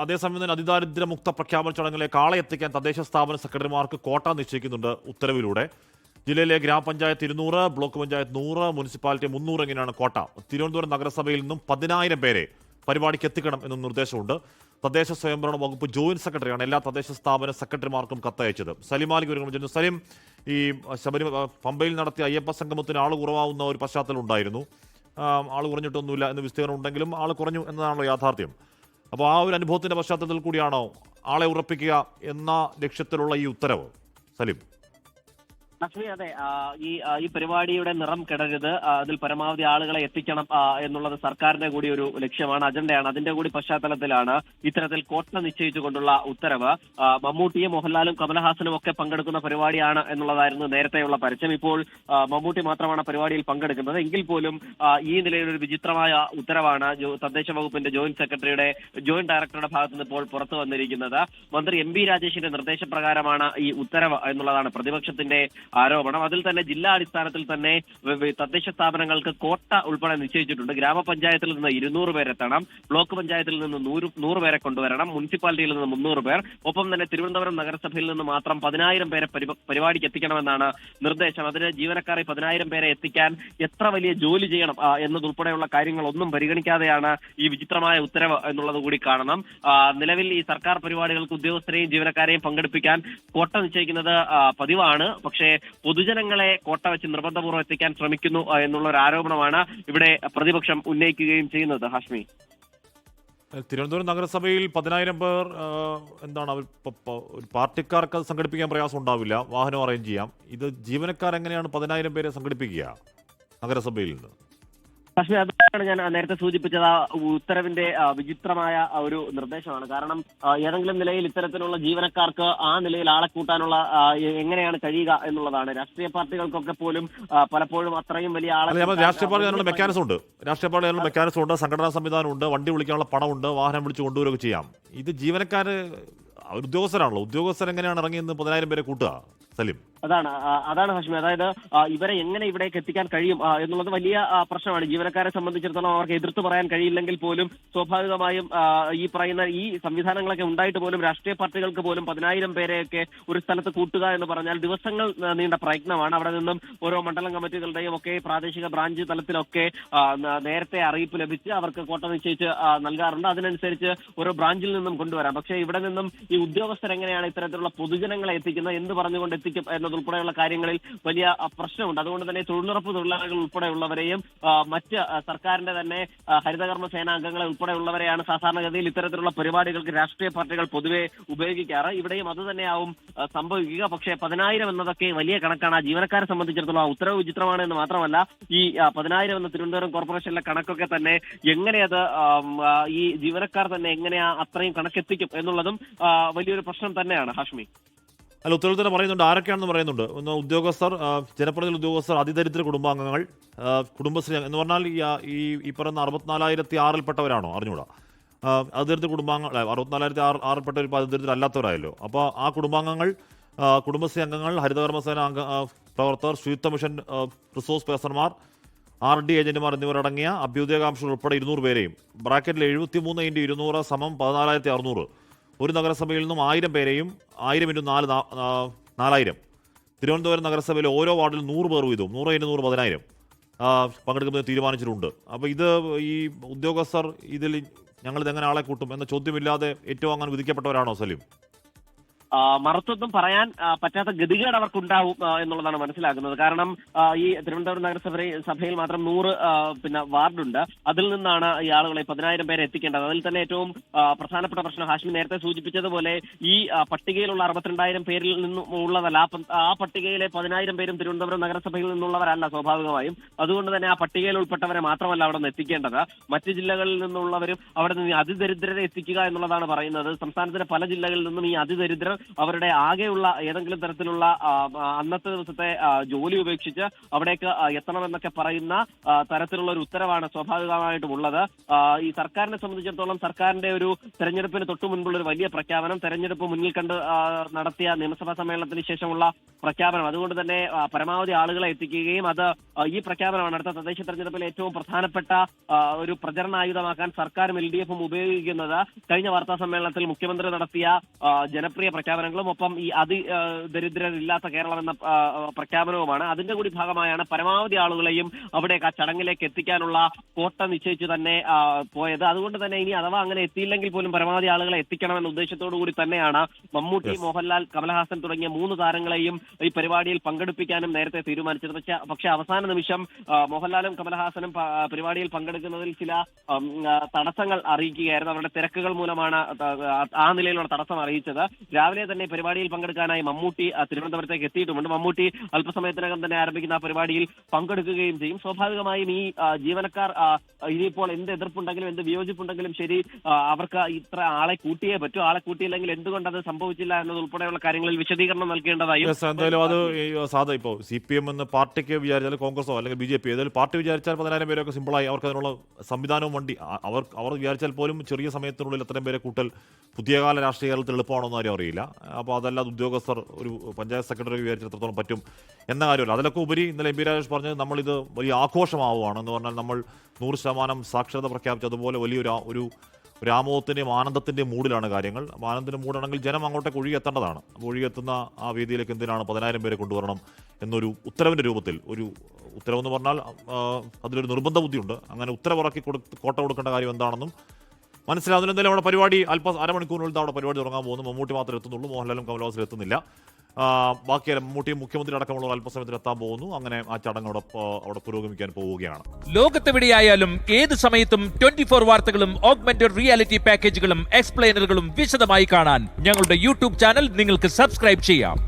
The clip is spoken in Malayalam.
അതേസമയം തന്നെ അതിദാരിദ്ര്യമുക്ത പ്രഖ്യാപന ചടങ്ങിലേക്ക് ആളെ എത്തിക്കാൻ തദ്ദേശ സ്ഥാപന സെക്രട്ടറിമാർക്ക് കോട്ട നിശ്ചയിക്കുന്നുണ്ട് ഉത്തരവിലൂടെ. ജില്ലയിലെ ഗ്രാമപഞ്ചായത്ത് 200, ബ്ലോക്ക് പഞ്ചായത്ത് 100, മുനിസിപ്പാലിറ്റി 300 എങ്ങനെയാണ് കോട്ട. തിരുവനന്തപുരം നഗരസഭയിൽ നിന്നും 10,000 പേരെ പരിപാടിക്ക് എത്തിക്കണം എന്നും നിർദ്ദേശമുണ്ട്. തദ്ദേശ സ്വയംഭരണ വകുപ്പ് ജോയിന്റ് സെക്രട്ടറിയാണ് എല്ലാ തദ്ദേശ സ്ഥാപന സെക്രട്ടറിമാർക്കും കത്തയച്ചത്. സലിമാലിക്ക് ഒരു സലിം, ഈ പമ്പയിൽ നടത്തിയ അയ്യപ്പ സംഗമത്തിന് ആൾ കുറവാവുന്ന ഒരു പശ്ചാത്തലം ഉണ്ടായിരുന്നു. ആൾ കുറഞ്ഞിട്ടൊന്നുമില്ല എന്ന് വിസ്തീർണം ഉണ്ടെങ്കിലും ആൾ കുറഞ്ഞു എന്നതാണല്ലോ യാഥാർത്ഥ്യം. അപ്പോൾ ആ ഒരു അനുഭവത്തിന്റെ പശ്ചാത്തലത്തിൽ കൂടിയാണോ ആളെ ഉറപ്പിക്കുക എന്ന ലക്ഷ്യത്തിലുള്ള ഈ ഉത്തരവ്, സലിം? ലക്ഷ്മി, അതെ. ഈ പരിപാടിയുടെ നിറം കെടരുത്, അതിൽ പരമാവധി ആളുകളെ എത്തിക്കണം എന്നുള്ളത് സർക്കാരിന്റെ കൂടി ഒരു ലക്ഷ്യമാണ്, അജണ്ടയാണ്. അതിന്റെ കൂടി പശ്ചാത്തലത്തിലാണ് ഇത്തരത്തിൽ കോട്ട നിശ്ചയിച്ചുകൊണ്ടുള്ള ഉത്തരവ്. മമ്മൂട്ടിയും മോഹൻലാലും കമലഹാസനും ഒക്കെ പങ്കെടുക്കുന്ന പരിപാടിയാണ് എന്നുള്ളതായിരുന്നു നേരത്തെയുള്ള പരസ്യം. ഇപ്പോൾ മമ്മൂട്ടി മാത്രമാണ് പരിപാടിയിൽ പങ്കെടുക്കുന്നത്. എങ്കിൽ പോലും ഈ നിലയിലൊരു വിചിത്രമായ ഉത്തരവാണ് തദ്ദേശ വകുപ്പിന്റെ ജോയിന്റ് ഡയറക്ടറുടെ ഭാഗത്ത് നിന്ന് ഇപ്പോൾ പുറത്തു വന്നിരിക്കുന്നത്. മന്ത്രി എം ബി രാജേഷിന്റെ നിർദ്ദേശപ്രകാരമാണ് ഈ ഉത്തരവ് എന്നുള്ളതാണ് പ്രതിപക്ഷത്തിന്റെ ആരോപണം. അതിൽ തന്നെ ജില്ലാ അടിസ്ഥാനത്തിൽ തന്നെ തദ്ദേശ സ്ഥാപനങ്ങൾക്ക് കോട്ട ഉൾപ്പെടെ നിശ്ചയിച്ചിട്ടുണ്ട്. ഗ്രാമപഞ്ചായത്തിൽ നിന്ന് 200 പേരെത്തണം, ബ്ലോക്ക് പഞ്ചായത്തിൽ നിന്ന് 100 പേരെ കൊണ്ടുവരണം, മുനിസിപ്പാലിറ്റിയിൽ നിന്ന് 300 പേർ, ഒപ്പം തന്നെ തിരുവനന്തപുരം നഗരസഭയിൽ നിന്ന് മാത്രം 10,000 പേരെ പരിപാടിക്ക് എത്തിക്കണമെന്നാണ് നിർദ്ദേശം. അതിന് ജീവനക്കാരെ 10,000 പേരെ എത്തിക്കാൻ എത്ര വലിയ ജോലി ചെയ്യണം എന്നതുൾപ്പെടെയുള്ള കാര്യങ്ങളൊന്നും പരിഗണിക്കാതെയാണ് ഈ വിചിത്രമായ ഉത്തരവ് എന്നുള്ളത് കൂടി കാണണം. നിലവിൽ ഈ സർക്കാർ പരിപാടികൾക്ക് ഉദ്യോഗസ്ഥരെയും ജീവനക്കാരെയും പങ്കെടുപ്പിക്കാൻ കോട്ട നിശ്ചയിക്കുന്നത് പതിവാണ്. പക്ഷേ പൊതുജനങ്ങളെ കോട്ട വെച്ച് നിർബന്ധപൂർവ്വം എത്തിക്കാൻ ശ്രമിക്കുന്നു എന്നുള്ള ഒരു ആരോപണമാണ് ഇവിടെ പ്രതിപക്ഷം ഉന്നയിക്കുകയും ചെയ്യുന്നത്. ഹാഷ്മി, തിരുവനന്തപുരം നഗരസഭയിൽ 10,000 പേർ എന്താണ് പാർട്ടിക്കാർക്ക് അത് സംഘടിപ്പിക്കാൻ പ്രയാസം ഉണ്ടാവില്ല, വാഹനം അറേഞ്ച് ചെയ്യാം. ഇത് ജീവനക്കാരെങ്ങനെയാണ് 10,000 പേരെ സംഘടിപ്പിക്കുക നഗരസഭയിൽ നിന്ന്? പക്ഷേ അതാണ് ഞാൻ നേരത്തെ സൂചിപ്പിച്ചത്. ആ ഉത്തരവിന്റെ വിചിത്രമായ ഒരു നിർദ്ദേശമാണ്. കാരണം ഏതെങ്കിലും നിലയിൽ ഇത്തരത്തിലുള്ള ജീവനക്കാർക്ക് ആ നിലയിൽ ആളെ കൂട്ടാനുള്ള എങ്ങനെയാണ് കഴിയുക എന്നുള്ളതാണ്. രാഷ്ട്രീയ പാർട്ടികൾക്കൊക്കെ പോലും പലപ്പോഴും അത്രയും വലിയ ആളെ രാഷ്ട്രീയ പാർട്ടി അതിനുള്ള മെക്കാനിസം ഉണ്ട്, സംഘടനാ സംവിധാനമുണ്ട്, വണ്ടി വിളിക്കാനുള്ള പണമുണ്ട്, വാഹനം വിളിച്ച് കൊണ്ടുവരികയൊക്കെ ചെയ്യാം. ഇത് ജീവനക്കാര് ഉദ്യോഗസ്ഥരാണല്ലോ, ഉദ്യോഗസ്ഥരെങ്ങനെയാണ് ഇറങ്ങിയെന്ന് 10,000 പേരെ കൂട്ടുക, സലിം? അതാണ് ഹാഷ്മി. അതായത് ഇവരെ എങ്ങനെ ഇവിടേക്ക് എത്തിക്കാൻ കഴിയും എന്നുള്ളത് വലിയ പ്രശ്നമാണ്. ജീവനക്കാരെ സംബന്ധിച്ചിടത്തോളം അവർക്ക് എതിർത്ത് പറയാൻ കഴിയില്ലെങ്കിൽ പോലും സ്വാഭാവികമായും ഈ പറയുന്ന ഈ സംവിധാനങ്ങളൊക്കെ ഉണ്ടായിട്ട് പോലും രാഷ്ട്രീയ പാർട്ടികൾക്ക് പോലും 10,000 പേരെയൊക്കെ ഒരു സ്ഥലത്ത് കൂട്ടുക എന്ന് പറഞ്ഞാൽ ദിവസങ്ങൾ നീണ്ട പ്രയത്നമാണ്. അവിടെ നിന്നും ഓരോ മണ്ഡലം കമ്മിറ്റികളുടെയും ഒക്കെ പ്രാദേശിക ബ്രാഞ്ച് തലത്തിലൊക്കെ നേരത്തെ അറിയിപ്പ് ലഭിച്ച് അവർക്ക് കോട്ട നിശ്ചയിച്ച് നൽകാറുണ്ട്. അതിനനുസരിച്ച് ഓരോ ബ്രാഞ്ചിൽ നിന്നും കൊണ്ടുവരാം. പക്ഷേ ഇവിടെ നിന്നും ഈ ഉദ്യോഗസ്ഥരെങ്ങനെയാണ് ഇത്തരത്തിലുള്ള പൊതുജനങ്ങളെ എത്തിക്കുന്നത്, എന്ത് പറഞ്ഞുകൊണ്ട് എത്തിക്കും എന്നതുൾപ്പെടെയുള്ള കാര്യങ്ങളിൽ വലിയ പ്രശ്നമുണ്ട്. അതുകൊണ്ട് തന്നെ തൊഴിലുറപ്പ് തൊഴിലാളികൾ ഉൾപ്പെടെയുള്ളവരെയും മറ്റ് സർക്കാരിന്റെ തന്നെ ഹരിതകർമ്മ സേനാംഗങ്ങളെ ഉൾപ്പെടെയുള്ളവരെയാണ് സാധാരണഗതിയിൽ ഇത്തരത്തിലുള്ള പരിപാടികൾക്ക് രാഷ്ട്രീയ പാർട്ടികൾ പൊതുവെ ഉപയോഗിക്കാറ്. ഇവിടെയും അത് തന്നെയാവും സംഭവിക്കുക. പക്ഷേ 10,000 എന്നതൊക്കെ വലിയ കണക്കാണ്. ആ ജീവനക്കാരെ സംബന്ധിച്ചിടത്തോളം ആ ഉത്തരവ് വിചിത്രമാണ് എന്ന് മാത്രമല്ല, ഈ 10,000 എന്ന തിരുവനന്തപുരം കോർപ്പറേഷനിലെ കണക്കൊക്കെ തന്നെ എങ്ങനെയത് ഈ ജീവനക്കാർ തന്നെ എങ്ങനെയാ അത്രയും കണക്കെത്തിക്കും എന്നുള്ളതും വലിയൊരു പ്രശ്നം തന്നെയാണ്. ഹാഷ്മി, അല്ല, ഉത്തരവിൽ തന്നെ പറയുന്നുണ്ട് ആരൊക്കെയാണെന്ന് പറയുന്നുണ്ട്. ഒന്ന് ഉദ്യോഗസ്ഥർ, ജനപ്രതിനിധി ഉദ്യോഗസ്ഥർ, അതിദരിദ്ര കുടുംബാംഗങ്ങൾ, കുടുംബശ്രീ എന്ന് പറഞ്ഞാൽ ഈ പറയുന്ന 64,006-ൽപ്പെട്ടവരാണോ അറിഞ്ഞൂടാ. അതിദരിദ്ര കുടുംബാംഗങ്ങൾ 64,006-ൽപ്പെട്ടവർ ഇപ്പോൾ അതിദരിദ്ര അല്ലാത്തവരായല്ലോ. അപ്പോൾ ആ കുടുംബാംഗങ്ങൾ, കുടുംബശ്രീ അംഗങ്ങൾ, ഹരിതകർമ്മസേന പ്രവർത്തകർ, ശുചിത്വ മിഷൻ റിസോഴ്സ് പേഴ്സൺമാർ, RD ഏജന്റുമാർ എന്നിവരടങ്ങിയ അഭ്യുദയകാംക്ഷികൾ ഉൾപ്പെടെ 200 പേരെയും ബ്രാക്കറ്റിൽ 73 × 200 = 14,600. ഒരു നഗരസഭയിൽ നിന്നും 1000 പേരെയും 1000 × 4 4,000. തിരുവനന്തപുരം നഗരസഭയിലെ ഓരോ വാർഡിൽ 100 പേർ വീതവും 100 × 100 10,000 പങ്കെടുക്കുന്നത് തീരുമാനിച്ചിട്ടുണ്ട്. അപ്പോൾ ഇത് ഈ ഉദ്യോഗസ്ഥർ ഇതിൽ ഞങ്ങളിതെങ്ങനെ ആളെ കൂട്ടും എന്ന ചോദ്യമില്ലാതെ ഏറ്റുവാങ്ങാൻ വിധിക്കപ്പെട്ടവരാണോ, സലീം? മറുത്തൊന്നും പറയാൻ പറ്റാത്ത ഗതികേട് അവർക്കുണ്ടാവും എന്നുള്ളതാണ് മനസ്സിലാക്കുന്നത്. കാരണം ഈ തിരുവനന്തപുരം നഗരസഭയിൽ മാത്രം 100 വാർഡുണ്ട്. അതിൽ നിന്നാണ് ഈ ആളുകളെ 10,000 പേരെ എത്തിക്കേണ്ടത്. അതിൽ തന്നെ ഏറ്റവും പ്രധാനപ്പെട്ട പ്രശ്നം ഹാഷ്മി നേരത്തെ സൂചിപ്പിച്ചതുപോലെ ഈ പട്ടികയിലുള്ള 62,000 പേരിൽ നിന്നും ഉള്ളതല്ല. ആ പട്ടികയിലെ 10,000 പേരും തിരുവനന്തപുരം നഗരസഭയിൽ നിന്നുള്ളവരല്ല സ്വാഭാവികമായും. അതുകൊണ്ട് തന്നെ ആ പട്ടികയിൽ ഉൾപ്പെട്ടവരെ മാത്രമല്ല അവിടെ നിന്ന് എത്തിക്കേണ്ടത്, മറ്റ് ജില്ലകളിൽ നിന്നുള്ളവരും അവിടെ നിന്ന് അതിദരിദ്രരെ എത്തിക്കുക എന്നുള്ളതാണ് പറയുന്നത്. സംസ്ഥാനത്തിന്റെ പല ജില്ലകളിൽ നിന്നും ഈ അതിദരിദ്രർ അവരുടെ ആകെയുള്ള ഏതെങ്കിലും തരത്തിലുള്ള അന്നത്തെ ദിവസത്തെ ജോലി ഉപേക്ഷിച്ച് അവിടേക്ക് എത്തണമെന്നൊക്കെ പറയുന്ന തരത്തിലുള്ള ഒരു ഉത്തരവാണ് സ്വാഭാവികമായിട്ടും ഉള്ളത്. ഈ സർക്കാരിനെ സംബന്ധിച്ചിടത്തോളം സർക്കാരിന്റെ ഒരു തെരഞ്ഞെടുപ്പിന് തൊട്ടു മുൻപുള്ള ഒരു വലിയ പ്രഖ്യാപനം, തെരഞ്ഞെടുപ്പ് മുന്നിൽ കണ്ട് നടത്തിയ നിയമസഭാ സമ്മേളനത്തിന് ശേഷമുള്ള പ്രഖ്യാപനം, അതുകൊണ്ട് തന്നെ പരമാവധി ആളുകളെ എത്തിക്കുകയും അത് ഈ പ്രഖ്യാപനമാണ് അടുത്ത തദ്ദേശ തെരഞ്ഞെടുപ്പിൽ ഏറ്റവും പ്രധാനപ്പെട്ട ഒരു പ്രചരണായുധമാക്കാൻ സർക്കാരും LDF ഉപയോഗിക്കുന്നത്. കഴിഞ്ഞ വാർത്താ സമ്മേളനത്തിൽ മുഖ്യമന്ത്രി നടത്തിയ ജനപ്രിയ പ്രഖ്യാപനങ്ങളും ഒപ്പം ഈ അതിദരിദ്രരില്ലാത്ത കേരളം എന്ന പ്രഖ്യാപനവുമാണ്. അതിന്റെ കൂടി ഭാഗമായാണ് പരമാവധി ആളുകളെയും അവിടേക്ക് ആ ചടങ്ങിലേക്ക് എത്തിക്കാനുള്ള കോട്ട നിശ്ചയിച്ചു തന്നെ പോയത്. അതുകൊണ്ട് തന്നെ ഇനി അഥവാ അങ്ങനെ എത്തിയില്ലെങ്കിൽ പോലും പരമാവധി ആളുകളെ എത്തിക്കണമെന്ന ഉദ്ദേശത്തോടു കൂടി തന്നെയാണ് മമ്മൂട്ടി, മോഹൻലാൽ, കമലഹാസൻ തുടങ്ങിയ 3 താരങ്ങളെയും ഈ പരിപാടിയിൽ പങ്കെടുപ്പിക്കാനും നേരത്തെ തീരുമാനിച്ചത്. പക്ഷേ അവസാന നിമിഷം മോഹൻലാലും കമലഹാസനും പരിപാടിയിൽ പങ്കെടുക്കുന്നതിൽ ചില തടസ്സങ്ങൾ അറിയിക്കുകയായിരുന്നു. അവരുടെ തിരക്കുകൾ മൂലമാണ് ആ നിലയിലുള്ള തടസ്സം അറിയിച്ചത്. രാവിലെ തന്നെ പരിപാടിയിൽ പങ്കെടുക്കാനായി മമ്മൂട്ടി തിരുവനന്തപുരത്തേക്ക് എത്തിയിട്ടുമുണ്ട്. മമ്മൂട്ടി അല്പസമയത്തിനകം തന്നെ ആരംഭിക്കുന്ന ആ പരിപാടിയിൽ പങ്കെടുക്കുകയും ചെയ്യും. സ്വാഭാവികമായും ഈ ജീവനക്കാർ ഇനിയിപ്പോൾ എന്ത് എതിർപ്പുണ്ടെങ്കിലും എന്ത് വിയോജിപ്പുണ്ടെങ്കിലും ശരി, അവർക്ക് ഇത്ര ആളെ കൂട്ടിയേ പറ്റൂ. ആളെ കൂട്ടിയില്ലെങ്കിൽ എന്തുകൊണ്ട് അത് സംഭവിച്ചില്ല എന്നതുൾപ്പെടെയുള്ള കാര്യങ്ങളിൽ വിശദീകരണം നൽകേണ്ടതായും. എന്തായാലും അത് സാധാ ഇപ്പോൾ CPM എന്ന പാർട്ടിക്ക് വിചാരിച്ചാൽ, കോൺഗ്രസോ അല്ലെങ്കിൽ BJP ഏതായാലും പാർട്ടി വിചാരിച്ചാൽ 10,000 പേരൊക്കെ സിമ്പിളായി അവർക്ക് അതിനുള്ള സംവിധാനവും വണ്ടി അവർ വിചാരിച്ചാൽ പോലും ചെറിയ സമയത്തിനുള്ളിൽ എത്രയും പേരെ കൂട്ടൽ പുതിയകാല രാഷ്ട്രീയ കേരളത്തിൽ എളുപ്പമാണെന്ന് ആരും അറിയില്ല. അപ്പോൾ അതല്ലാതെ ഉദ്യോഗസ്ഥർ ഒരു പഞ്ചായത്ത് സെക്രട്ടറി വിചാരിച്ചാൽ എത്രത്തോളം പറ്റും എന്ന കാര്യമല്ല. അതിലൊക്കെ ഉപരി ഇന്നലെ MP രാജേഷ് പറഞ്ഞത് നമ്മളിത് വലിയ ആഘോഷമാവുകയാണ് എന്ന് പറഞ്ഞാൽ നമ്മൾ 100% സാക്ഷരത പ്രഖ്യാപിച്ചു. അതുപോലെ വലിയൊരു ആമോദത്തിൻ്റെയും ആനന്ദത്തിൻ്റെയും മൂഡിലാണ് കാര്യങ്ങൾ. ആനന്ദത്തിൻ്റെ മൂടാണെങ്കിൽ ജനം അങ്ങോട്ടേക്ക് ഒഴുകിയെത്തേണ്ടതാണ്. അപ്പോൾ ഒഴുകിയെത്തുന്ന ആ വേദിയിലേക്ക് എന്തിനാണ് 10,000 പേരെ കൊണ്ടുവരണം എന്നൊരു ഉത്തരവിൻ്റെ രൂപത്തിൽ, ഒരു ഉത്തരവെന്ന് പറഞ്ഞാൽ അതിലൊരു നിർബന്ധ ബുദ്ധിയുണ്ട്. അങ്ങനെ ഉത്തരവിറക്കി കോട്ട കൊടുക്കേണ്ട കാര്യം എന്താണെന്നും മനസ്സിലാവുന്നില്ല. എന്തായാലും അവിടെ പരിപാടി അരമണിക്കൂറിനുള്ളിൽ അവിടെ പരിപാടി തുടങ്ങാൻ പോകുന്നു. മമ്മൂട്ടി മാത്രമേ എത്തുന്നുള്ളൂ, മോഹൻലാലും കമലഹാസനും എത്തുന്നില്ല. ബാക്കിയെല്ലാം മമ്മൂട്ടിയും മുഖ്യമന്ത്രി അടക്കമുള്ള അല്പസമയത്തിൽ എത്താൻ പോകുന്നു. അങ്ങനെ ആ ചടങ്ങ് അവിടെ പുരോഗമിക്കാൻ പോവുകയാണ്. ലോകത്തെവിടെയായാലും ഏത് സമയത്തും 24 വാർത്തകളും ഓഗ്മെന്റഡ് റിയാലിറ്റി പാക്കേജുകളും എക്സ്പ്ലെയിനറുകളും വിശദമായി കാണാൻ ഞങ്ങളുടെ YouTube ചാനൽ നിങ്ങൾക്ക് സബ്സ്ക്രൈബ് ചെയ്യാം.